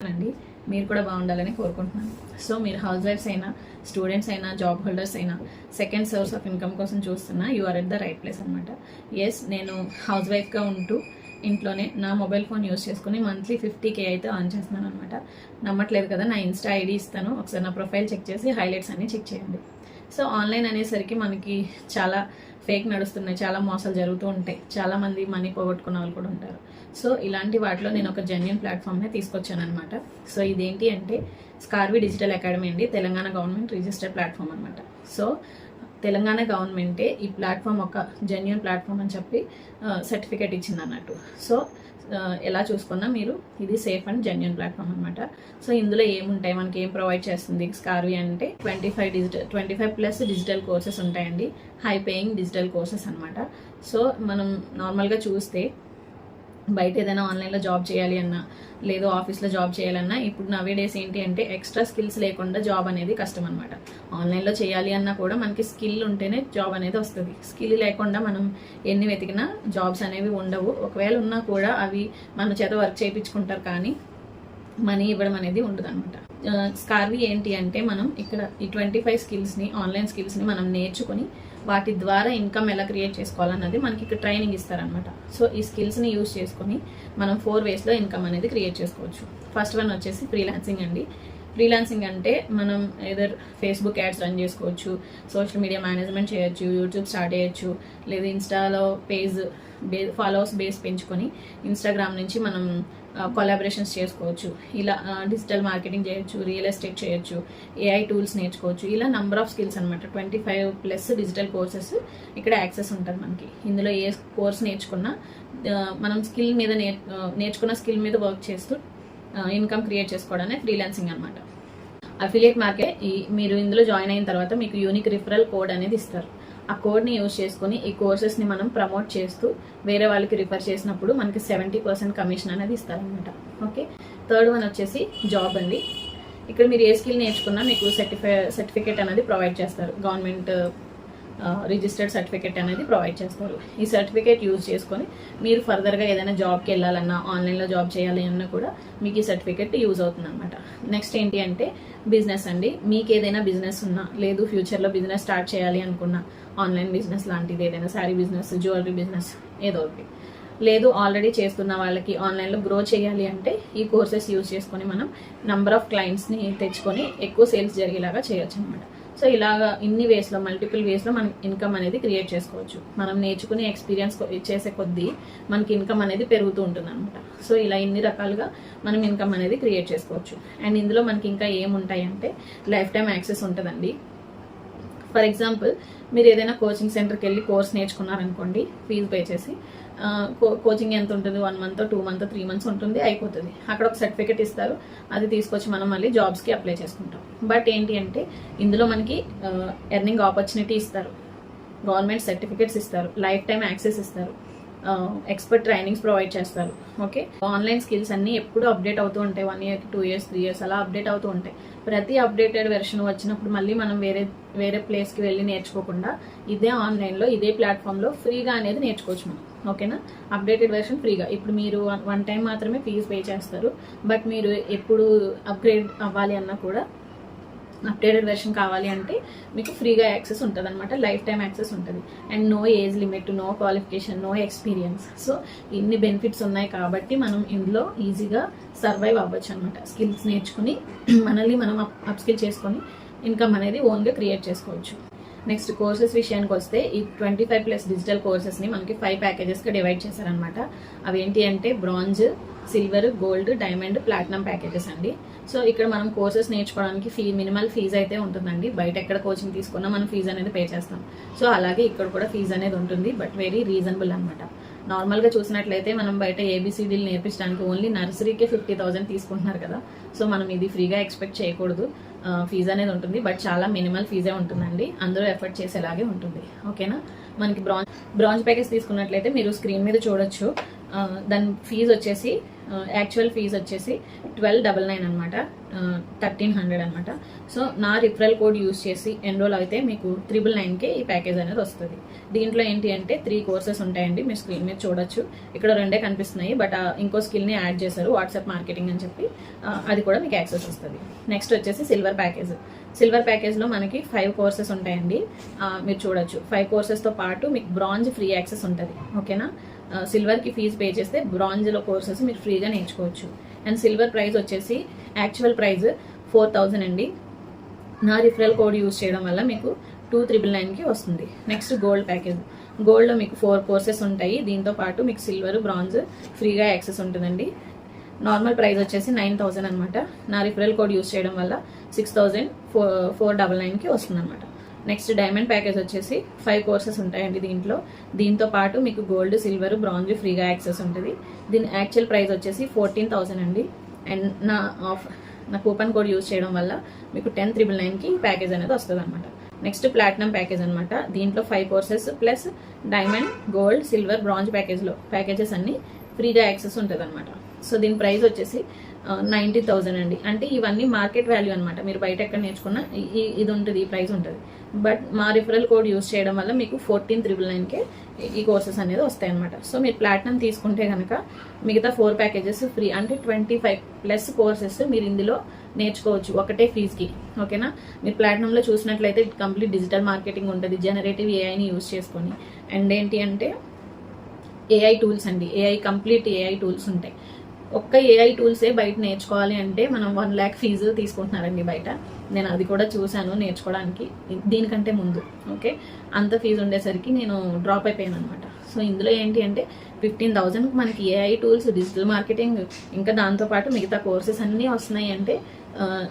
అండి మీరు కూడా బాగుండాలని కోరుకుంటున్నాను. సో మీరు హౌస్ వైఫ్స్ అయినా, స్టూడెంట్స్ అయినా, జాబ్ హోల్డర్స్ అయినా, సెకండ్ సోర్స్ ఆఫ్ ఇన్కమ్ కోసం చూస్తున్నా, you are at the right place అనమాట. ఎస్, నేను హౌస్ వైఫ్గా ఉంటూ ఇంట్లోనే నా మొబైల్ ఫోన్ యూస్ చేసుకుని మంత్లీ 50K అయితే ఆన్ చేస్తున్నాను అనమాట. నమ్మట్లేదు కదా, నా ఇన్స్టా ఐడి ఇస్తాను, ఒకసారి నా ప్రొఫైల్ చెక్ చేసి హైలైట్స్ అన్ని చెక్ చేయండి. సో ఆన్లైన్ అనేసరికి మనకి చాలా ఫేక్ నడుస్తున్నాయి, చాలా మోసాలు జరుగుతూ ఉంటాయి, చాలా మంది మనీ పోగొట్టుకున్న వాళ్ళు కూడా ఉంటారు. సో ఇలాంటి వాటిలో నేను ఒక జెన్యూన్ ప్లాట్ఫామ్నే తీసుకొచ్చాను అనమాట. సో ఇదేంటి అంటే స్కార్వి డిజిటల్ అకాడమీ అండి, తెలంగాణ గవర్నమెంట్ రిజిస్టర్డ్ ప్లాట్ఫామ్ అనమాట. సో తెలంగాణ గవర్నమెంటే ఈ ప్లాట్ఫామ్ ఒక జెన్యూన్ ప్లాట్ఫామ్ అని చెప్పి సర్టిఫికేట్ ఇచ్చింది అన్నట్టు. సో ఎలా చూసుకున్నా మీరు ఇది సేఫ్ అండ్ జెన్యూన్ ప్లాట్ఫామ్ అనమాట. సో ఇందులో ఏముంటాయి, మనకి ఏం ప్రొవైడ్ చేస్తుంది స్కార్వి అంటే 25+ డిజిటల్ కోర్సెస్ ఉంటాయండి, హై పేయింగ్ డిజిటల్ కోర్సెస్ అనమాట. సో మనం నార్మల్గా చూస్తే బయట ఏదైనా ఆన్లైన్లో జాబ్ చేయాలి అన్నా, లేదు ఆఫీస్లో జాబ్ చేయాలన్నా, ఇప్పుడు నవే డేస్ ఏంటి అంటే ఎక్స్ట్రా స్కిల్స్ లేకుండా జాబ్ అనేది కష్టం అనమాట. ఆన్లైన్లో చేయాలి అన్నా కూడా మనకి స్కిల్ ఉంటేనే జాబ్ అనేది వస్తుంది. స్కిల్ లేకుండా మనం ఎన్ని వెతికినా జాబ్స్ అనేవి ఉండవు. ఒకవేళ ఉన్నా కూడా అవి మన చేత వర్క్ చేయించుకుంటారు, కానీ మనీ ఇవ్వడం అనేది ఉండదు అనమాట. స్కార్వి ఏంటి అంటే మనం ఇక్కడ ఈ 25 స్కిల్స్ని, ఆన్లైన్ స్కిల్స్ని మనం నేర్చుకుని వాటి ద్వారా ఇన్కమ్ ఎలా క్రియేట్ చేసుకోవాలన్నది మనకి ఇక్కడ ట్రైనింగ్ ఇస్తారనమాట. సో ఈ స్కిల్స్ని యూజ్ చేసుకొని మనం 4 వేస్లో ఇన్కమ్ అనేది క్రియేట్ చేసుకోవచ్చు. ఫస్ట్ వన్ వచ్చేసి ఫ్రీలాన్సింగ్ అండి. ఫ్రీలాన్సింగ్ అంటే మనం ఏదర్ ఫేస్బుక్ యాడ్స్ రన్ చేసుకోవచ్చు, సోషల్ మీడియా మేనేజ్మెంట్ చేయొచ్చు, యూట్యూబ్ స్టార్ట్ చేయొచ్చు, లేదా ఇన్స్టాలో పేజ్ ఫాలోవర్స్ బేస్ పెంచుకొని ఇన్స్టాగ్రామ్ నుంచి మనం కొలాబరేషన్స్ చేసుకోవచ్చు. ఇలా డిజిటల్ మార్కెటింగ్ చేయొచ్చు, రియల్ ఎస్టేట్ చేయొచ్చు, ఏఐ టూల్స్ నేర్చుకోవచ్చు. ఇలా నంబర్ ఆఫ్ స్కిల్స్ అనమాట. 25+ డిజిటల్ కోర్సెస్ ఇక్కడ యాక్సెస్ ఉంటుంది మనకి. ఇందులో ఏ కోర్స్ నేర్చుకున్నా మనం స్కిల్ మీద నేర్చుకున్న స్కిల్ మీద వర్క్ చేస్తూ ఇన్కమ్ క్రియేట్ చేసుకోవడమే ఫ్రీలాన్సింగ్ అనమాట. అఫిలియేట్ మార్కెట్, మీరు ఇందులో జాయిన్ అయిన తర్వాత మీకు యూనిక్ రిఫరల్ కోడ్ అనేది ఇస్తారు. ఆ కోడ్ని యూజ్ చేసుకుని ఈ కోర్సెస్ని మనం ప్రమోట్ చేస్తూ వేరే వాళ్ళకి రిఫర్ చేసినప్పుడు మనకి 70% కమిషన్ అనేది ఇస్తారనమాట. ఓకే, థర్డ్ వన్ వచ్చేసి జాబ్ అండి. ఇక్కడ మీరు ఏ స్కిల్ నేర్చుకున్నా మీకు సర్టిఫికేట్ అనేది ప్రొవైడ్ చేస్తారు. గవర్నమెంట్ రిజిస్టర్డ్ సర్టిఫికేట్ అనేది ప్రొవైడ్ చేస్తారు. ఈ సర్టిఫికేట్ యూజ్ చేసుకొని మీరు ఫర్దర్గా ఏదైనా జాబ్కి వెళ్ళాలన్నా, ఆన్లైన్లో జాబ్ చేయాలి అన్నా కూడా మీకు ఈ సర్టిఫికేట్ యూజ్ అవుతుంది అనమాట. నెక్స్ట్ ఏంటి అంటే బిజినెస్ అండి. మీకు ఏదైనా బిజినెస్ ఉన్నా, లేదు ఫ్యూచర్లో బిజినెస్ స్టార్ట్ చేయాలి అనుకున్నా, ఆన్లైన్ బిజినెస్ లాంటిది ఏదైనా, శారీ బిజినెస్, జ్యువెలరీ బిజినెస్, ఏదో ఒకటి, లేదు ఆల్రెడీ చేస్తున్న వాళ్ళకి ఆన్లైన్లో గ్రో చేయాలి అంటే ఈ కోర్సెస్ యూజ్ చేసుకొని మనం నంబర్ ఆఫ్ క్లయింట్స్ని తెచ్చుకొని ఎక్కువ సేల్స్ జరిగేలాగా చేయొచ్చు అనమాట. సో ఇలాగా ఇన్ని వేస్లో, మల్టిపుల్ వేస్లో మనం ఇన్కమ్ అనేది క్రియేట్ చేసుకోవచ్చు. మనం నేర్చుకుని ఎక్స్పీరియన్స్ చేసే కొద్దీ మనకి ఇన్కమ్ అనేది పెరుగుతూ ఉంటుంది అనమాట. సో ఇలా ఇన్ని రకాలుగా మనం ఇన్కమ్ అనేది క్రియేట్ చేసుకోవచ్చు. అండ్ ఇందులో మనకి ఇంకా ఏముంటాయి అంటే లైఫ్ టైం యాక్సెస్ ఉంటుందండి. ఫర్ ఎగ్జాంపుల్, మీరు ఏదైనా కోచింగ్ సెంటర్కి వెళ్ళి కోర్స్ నేర్చుకున్నారనుకోండి, ఫీజు పే చేసి, కోచింగ్ ఎంత ఉంటుంది, 1 month, 2 months, 3 months ఉంటుంది, అయిపోతుంది. అక్కడ ఒక సర్టిఫికేట్ ఇస్తారు, అది తీసుకొచ్చి మనం మళ్ళీ జాబ్స్కి అప్లై చేసుకుంటాం. బట్ ఏంటి అంటే ఇందులో మనకి ఎర్నింగ్ ఆపర్చునిటీ ఇస్తారు, గవర్నమెంట్ సర్టిఫికేట్స్ ఇస్తారు, లైఫ్ టైం యాక్సెస్ ఇస్తారు, ఎక్స్పర్ట్ ట్రైనింగ్స్ ప్రొవైడ్ చేస్తారు. ఓకే, ఆన్లైన్ స్కిల్స్ అన్నీ ఎప్పుడు అప్డేట్ అవుతూ ఉంటాయి. 1 year, 2 years, 3 years అలా అప్డేట్ అవుతూ ఉంటాయి. ప్రతి అప్డేటెడ్ వెర్షన్ వచ్చినప్పుడు మళ్ళీ మనం వేరే ప్లేస్కి వెళ్ళి నేర్చుకోకుండా ఇదే ఆన్లైన్లో, ఇదే ప్లాట్ఫామ్లో ఫ్రీగా అనేది నేర్చుకోవచ్చు మనం. ఓకేనా, అప్డేటెడ్ వెర్షన్ ఫ్రీగా. ఇప్పుడు మీరు వన్ టైం మాత్రమే ఫీజు పే చేస్తారు, బట్ మీరు ఎప్పుడు అప్గ్రేడ్ అవ్వాలి అన్నా కూడా, అప్డేటెడ్ వెర్షన్ కావాలి అంటే మీకు ఫ్రీగా యాక్సెస్ ఉంటుంది అనమాట. లైఫ్ టైం యాక్సెస్ ఉంటుంది. And no age limit, no qualification, no experience. So ఇన్ని బెనిఫిట్స్ ఉన్నాయి కాబట్టి మనం ఇందులో ఈజీగా సర్వైవ్ అవ్వచ్చు అనమాట. స్కిల్స్ నేర్చుకుని మనల్ని మనం అప్స్కిల్ చేసుకొని ఇన్కమ్ అనేది ఓన్గా క్రియేట్ చేసుకోవచ్చు. నెక్స్ట్ కోర్సెస్ విషయానికి వస్తే ఈ 25+ డిజిటల్ కోర్సెస్ని మనకి 5 ప్యాకేజెస్గా డివైడ్ చేశారనమాట. అవి ఏంటి అంటే bronze, silver, gold, diamond, platinum packages అండి. సో ఇక్కడ మనం కోర్సెస్ నేర్చుకోవడానికి మినిమల్ ఫీజు అయితే ఉంటుందండి. బయట ఎక్కడ కోచింగ్ తీసుకున్నా మనం ఫీజు అనేది పే చేస్తాం. సో అలాగే ఇక్కడ కూడా ఫీజు అనేది ఉంటుంది, బట్ వెరీ రీజనబుల్ అనమాట. నార్మల్గా చూసినట్లయితే మనం బయట ఏబిసిడీలు నేర్పించడానికి ఓన్లీ నర్సరీకే 50,000 తీసుకుంటున్నారు కదా. సో మనం ఇది ఫ్రీగా ఎక్స్పెక్ట్ చేయకూడదు. ఫీజు అనేది ఉంటుంది, బట్ చాలా మినిమల్ ఫీజే ఉంటుందండి. అందరూ ఎఫర్ట్ చేసేలాగే ఉంటుంది. ఓకేనా, మనకి బ్రాంజ్ ప్యాకేజ్ తీసుకున్నట్లయితే మీరు స్క్రీన్ మీద చూడొచ్చు. దాని ఫీజు వచ్చేసి యాక్చువల్ ఫీజు వచ్చేసి 1299 అనమాట, 1300 అనమాట. సో నా రిఫరల్ కోడ్ యూస్ చేసి ఎన్రోల్ అయితే మీకు 999కే ఈ ప్యాకేజ్ అనేది వస్తుంది. దీంట్లో ఏంటి అంటే 3 కోర్సెస్ ఉంటాయండి. మీరు స్క్రీన్ మీద చూడొచ్చు, ఇక్కడ 2 కనిపిస్తున్నాయి, బట్ ఇంకో స్కిల్ని యాడ్ చేశారు, వాట్సాప్ మార్కెటింగ్ అని చెప్పి, అది కూడా మీకు యాక్సెస్ వస్తుంది. నెక్స్ట్ వచ్చేసి సిల్వర్ ప్యాకేజ్. సిల్వర్ ప్యాకేజ్లో మనకి 5 కోర్సెస్ ఉంటాయండి. మీరు చూడొచ్చు, 5 కోర్సెస్తో పాటు మీకు బ్రాంజ్ ఫ్రీ యాక్సెస్ ఉంటుంది. ఓకేనా, సిల్వర్కి ఫీజు పే చేస్తే బ్రాంజ్లో కోర్సెస్ మీరు ఫ్రీగా నేర్చుకోవచ్చు. అండ్ సిల్వర్ ప్రైస్ వచ్చేసి యాక్చువల్ ప్రైస్ 4000 అండి. నా రిఫరల్ కోడ్ యూజ్ చేయడం వల్ల మీకు 2999కి వస్తుంది. Next gold package. గోల్డ్లో మీకు 4 కోర్సెస్ ఉంటాయి. దీంతో పాటు మీకు సిల్వర్, బ్రాంజ్ ఫ్రీగా యాక్సెస్ ఉంటుందండి. నార్మల్ ప్రైస్ వచ్చేసి 9000 అనమాట. నా రిఫరల్ కోడ్ యూజ్ చేయడం వల్ల 6499కి వస్తుంది అనమాట. నెక్స్ట్ డైమండ్ ప్యాకేజ్ వచ్చేసి 5 కోర్సెస్ ఉంటాయండి దీంతో పాటు మీకు గోల్డ్, సిల్వర్, బ్రాంజ్ ఫ్రీగా యాక్సెస్ ఉంటుంది. దీని యాక్చువల్ ప్రైస్ వచ్చేసి 14000 అండి. అండ్ నా కూపన్ కోడ్ యూజ్ చేయడం వల్ల మీకు 10999కి ప్యాకేజ్ అనేది వస్తుంది అనమాట. నెక్స్ట్ ప్లాటినం ప్యాకేజ్ అనమాట. దీంట్లో 5 courses plus diamond, gold, silver, bronze packages అన్ని ఫ్రీగా యాక్సెస్ ఉంటుంది అనమాట. సో దీని ప్రైస్ వచ్చేసి 90,000 అండి. అంటే ఇవన్నీ మార్కెట్ వాల్యూ అనమాట. మీరు బయట ఎక్కడ నేర్చుకున్నా ఇది ఉంటుంది, ఈ ప్రైస్ ఉంటుంది. బట్ మా రిఫరల్ కోడ్ యూజ్ చేయడం వల్ల మీకు 14999కే ఈ కోర్సెస్ అనేది వస్తాయి అనమాట. సో మీరు ప్లాటినం తీసుకుంటే కనుక మిగతా 4 ప్యాకేజెస్ ఫ్రీ, అంటే 25+ కోర్సెస్ మీరు ఇందులో నేర్చుకోవచ్చు ఒకటే ఫీజుకి. ఓకేనా, మీరు ప్లాటినంలో చూసినట్లయితే కంప్లీట్ డిజిటల్ మార్కెటింగ్ ఉంటుంది, జనరేటివ్ ఏఐని యూజ్ చేసుకొని. అండ్ ఏంటి అంటే ఏఐ టూల్స్ అండి, కంప్లీట్ ఏఐ టూల్స్ ఉంటాయి. ఒక్క ఏఐ టూల్సే బయట నేర్చుకోవాలి అంటే మనం 1 lakh ఫీజు తీసుకుంటున్నారండి బయట. నేను అది కూడా చూశాను నేర్చుకోవడానికి, దీనికంటే ముందు. ఓకే, అంత ఫీజు ఉండేసరికి నేను డ్రాప్ అయిపోయాను అనమాట. సో ఇందులో ఏంటి అంటే 15,000 మనకి ఏఐ టూల్స్, డిజిటల్ మార్కెటింగ్, ఇంకా దాంతోపాటు మిగతా కోర్సెస్ అన్నీ వస్తున్నాయి అంటే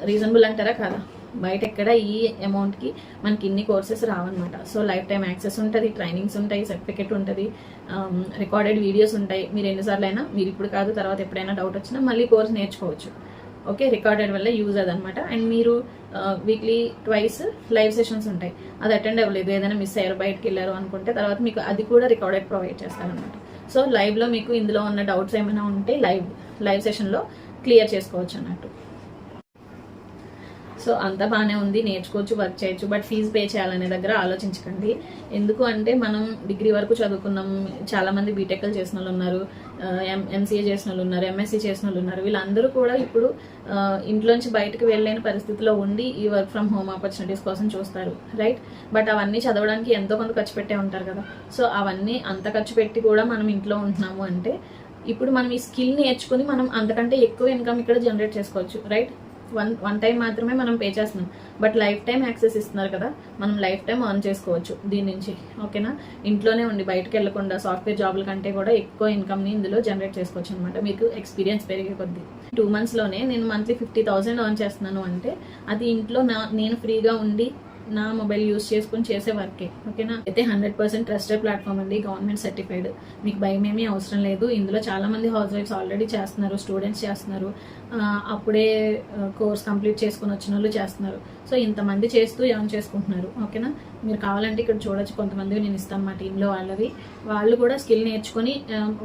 రీజనబుల్ అంటారా కదా. బయట ఎక్కడ ఈ అమౌంట్కి మనకి ఇన్ని కోర్సెస్ రావన్నమాట. సో లైఫ్ టైం యాక్సెస్ ఉంటుంది, ట్రైనింగ్స్ ఉంటాయి, సర్టిఫికెట్ ఉంటుంది, రికార్డెడ్ వీడియోస్ ఉంటాయి. మీరు ఎన్నిసార్లు అయినా, మీరు ఇప్పుడు కాదు తర్వాత ఎప్పుడైనా డౌట్ వచ్చినా మళ్ళీ కోర్స్ నేర్చుకోవచ్చు. ఓకే, రికార్డెడ్ వల్ల యూజ్ అదనమాట. అండ్ మీరు వీక్లీ 2 లైవ్ సెషన్స్ ఉంటాయి, అది అటెండ్ అవ్వలేదు, ఏదైనా మిస్ అయ్యారు, బయటకు వెళ్ళారు అనుకుంటే తర్వాత మీకు అది కూడా రికార్డెడ్ ప్రొవైడ్ చేస్తారనమాట. సో లైవ్లో మీకు ఇందులో ఉన్న డౌట్స్ ఏమైనా ఉంటే లైవ్ సెషన్లో క్లియర్ చేసుకోవచ్చు అన్నట్టు. సో అంతా బాగానే ఉంది, నేర్చుకోవచ్చు, వర్క్ చేయొచ్చు. బట్ ఫీజు పే చేయాలనే దగ్గర ఆలోచించకండి. ఎందుకు అంటే మనం డిగ్రీ వరకు చదువుకున్నాం, చాలామంది బీటెక్లు చేసిన వాళ్ళు ఉన్నారు, ఎంసీఏ చేసిన వాళ్ళు ఉన్నారు, ఎంఎస్సీ చేసిన వాళ్ళు ఉన్నారు. వీళ్ళందరూ కూడా ఇప్పుడు ఇంట్లోంచి బయటకు వెళ్ళలేని పరిస్థితిలో ఉండి ఈ వర్క్ ఫ్రమ్ హోమ్ ఆపర్చునిటీస్ కోసం చూస్తారు, రైట్. బట్ అవన్నీ చదవడానికి ఎంతో కొంత ఖర్చు పెట్టే ఉంటారు కదా. సో అవన్నీ అంత ఖర్చు పెట్టి కూడా మనం ఇంట్లో ఉంటున్నాము అంటే ఇప్పుడు మనం ఈ స్కిల్ నేర్చుకుని మనం అంతకంటే ఎక్కువ ఇన్కమ్ ఇక్కడ జనరేట్ చేసుకోవచ్చు, రైట్. వన్ టైం మాత్రమే మనం పే చేస్తున్నాం, బట్ లైఫ్ టైం యాక్సెస్ ఇస్తున్నారు కదా, మనం లైఫ్ టైం ఎర్న్ చేసుకోవచ్చు దీని నుంచి. ఓకేనా, ఇంట్లోనే ఉండి బయటకు వెళ్లకుండా సాఫ్ట్వేర్ జాబ్ల కంటే కూడా ఎక్కువ ఇన్కమ్ని ఇందులో జనరేట్ చేసుకోవచ్చు అనమాట, మీకు ఎక్స్పీరియన్స్ పెరిగే కొద్దీ. 2 monthsలోనే నేను మంత్లీ 50,000 ఎర్న్ చేస్తున్నాను అంటే అది ఇంట్లో నేను ఫ్రీగా ఉండి నా మొబైల్ యూస్ చేసుకుని చేసే వర్కే. ఓకేనా, అయితే 100% ట్రస్టెడ్ ప్లాట్ఫామ్ అండి, గవర్నమెంట్ సర్టిఫైడ్. మీకు భయం ఏమీ అవసరం లేదు. ఇందులో చాలా మంది హౌస్ వైఫ్స్ ఆల్రెడీ చేస్తున్నారు, స్టూడెంట్స్ చేస్తున్నారు, అప్పుడే కోర్స్ కంప్లీట్ చేసుకుని వచ్చిన వాళ్ళు చేస్తున్నారు. సో ఇంతమంది చేస్తూ ఎర్న్ చేసుకుంటున్నారు. ఓకేనా, మీరు కావాలంటే ఇక్కడ చూడొచ్చు, కొంతమంది నేను ఇస్తాను మా టీంలో వాళ్ళు కూడా స్కిల్ నేర్చుకుని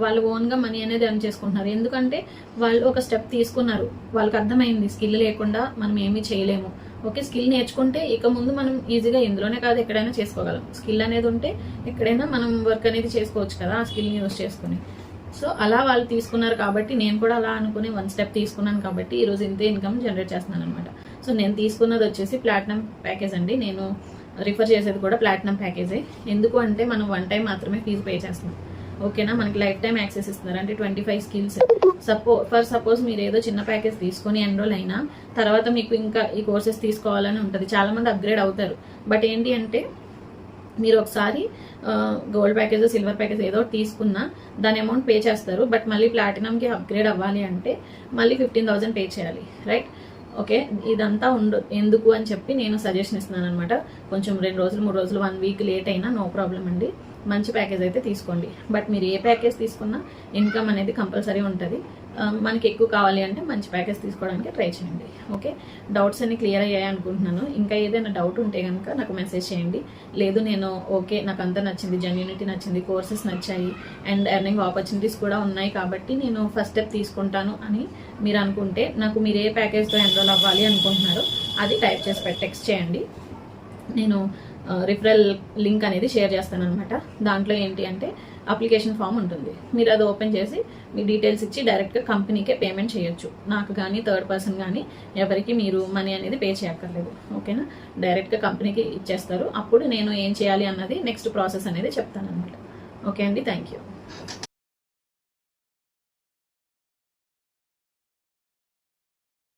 వాళ్ళు ఓన్గా మనీ అనేది ఎర్న్ చేసుకుంటున్నారు. ఎందుకంటే వాళ్ళు ఒక స్టెప్ తీసుకున్నారు, వాళ్ళకి అర్థమైంది స్కిల్ లేకుండా మనం ఏమీ చేయలేము. ఓకే, స్కిల్ నేర్చుకుంటే ఇక ముందు మనం ఈజీగా ఇందులోనే కాదు ఎక్కడైనా చేసుకోగలం. స్కిల్ అనేది ఉంటే ఎక్కడైనా మనం వర్క్ అనేది చేసుకోవచ్చు కదా ఆ స్కిల్ని యూజ్ చేసుకుని. సో అలా వాళ్ళు తీసుకున్నారు కాబట్టి నేను కూడా అలా అనుకుని 1 step తీసుకున్నాను కాబట్టి ఈరోజు ఇంతే ఇన్కమ్ జనరేట్ చేస్తున్నాను అనమాట. సో నేను తీసుకున్నది వచ్చేసి ప్లాటినం ప్యాకేజ్ అండి. నేను రిఫర్ చేసేది కూడా ప్లాటినం ప్యాకేజే. ఎందుకు అంటే మనం 1 time మాత్రమే ఫీజు పే చేస్తున్నాం. ఓకేనా, మనకి లైఫ్ టైం యాక్సెస్ ఇస్తున్నారు, అంటే 25 skills. సపోజ్ మీరు ఏదో చిన్న ప్యాకేజ్ తీసుకొని ఎన్రోల్ అయినా తర్వాత మీకు ఇంకా ఈ కోర్సెస్ తీసుకోవాలని ఉంటుంది. చాలా మంది అప్గ్రేడ్ అవుతారు. బట్ ఏంటి అంటే మీరు ఒకసారి గోల్డ్ ప్యాకేజ్, సిల్వర్ ప్యాకేజ్ ఏదో తీసుకున్నా దాని అమౌంట్ పే చేస్తారు. బట్ మళ్ళీ ప్లాటినంకి అప్గ్రేడ్ అవ్వాలి అంటే మళ్ళీ 15,000 పే చేయాలి, రైట్. ఓకే, ఇదంతా ఎందుకు అని చెప్పి నేను సజెషన్ ఇస్తున్నాను అనమాట. కొంచెం 2 రోజులు 3 రోజులు 1 week లేట్ అయినా నో ప్రాబ్లం అండి. మంచి ప్యాకేజ్ అయితే తీసుకోండి. బట్ మీరు ఏ ప్యాకేజ్ తీసుకున్నా ఇన్కమ్ అనేది కంపల్సరీ ఉంటుంది. మనకి ఎక్కువ కావాలి అంటే మంచి ప్యాకేజ్ తీసుకోవడానికి ట్రై చేయండి. ఓకే, డౌట్స్ అన్ని క్లియర్ అయ్యాయి అనుకుంటున్నాను. ఇంకా ఏదైనా డౌట్ ఉంటే కనుక నాకు మెసేజ్ చేయండి. లేదు నేను ఓకే నాకు అంతా నచ్చింది, జెన్యూనిటీ నచ్చింది, కోర్సెస్ నచ్చాయి అండ్ ఎర్నింగ్ ఆపర్చునిటీస్ కూడా ఉన్నాయి కాబట్టి నేను ఫస్ట్ స్టెప్ తీసుకుంటాను అని మీరు అనుకుంటే, నాకు మీరు ఏ ప్యాకేజ్తో ఎన్రోల్ అవ్వాలి అనుకుంటున్నారో అది టైప్ చేసి టెక్స్ట్ చేయండి. నేను రిఫరల్ లింక్ అనేది షేర్ చేస్తాను అనమాట. దాంట్లో ఏంటి అంటే అప్లికేషన్ ఫామ్ ఉంటుంది. మీరు అది ఓపెన్ చేసి మీ డీటెయిల్స్ ఇచ్చి డైరెక్ట్గా కంపెనీకే పేమెంట్ చేయొచ్చు. నాకు కానీ థర్డ్ పర్సన్ కానీ ఎవరికి మీరు మనీ అనేది పే చేయక్కర్లేదు. ఓకేనా, డైరెక్ట్గా కంపెనీకి ఇచ్చేస్తారు. అప్పుడు నేను ఏం చేయాలి అన్నది నెక్స్ట్ ప్రాసెస్ అనేది చెప్తాను అనమాట. ఓకే అండి, థ్యాంక్ యూ.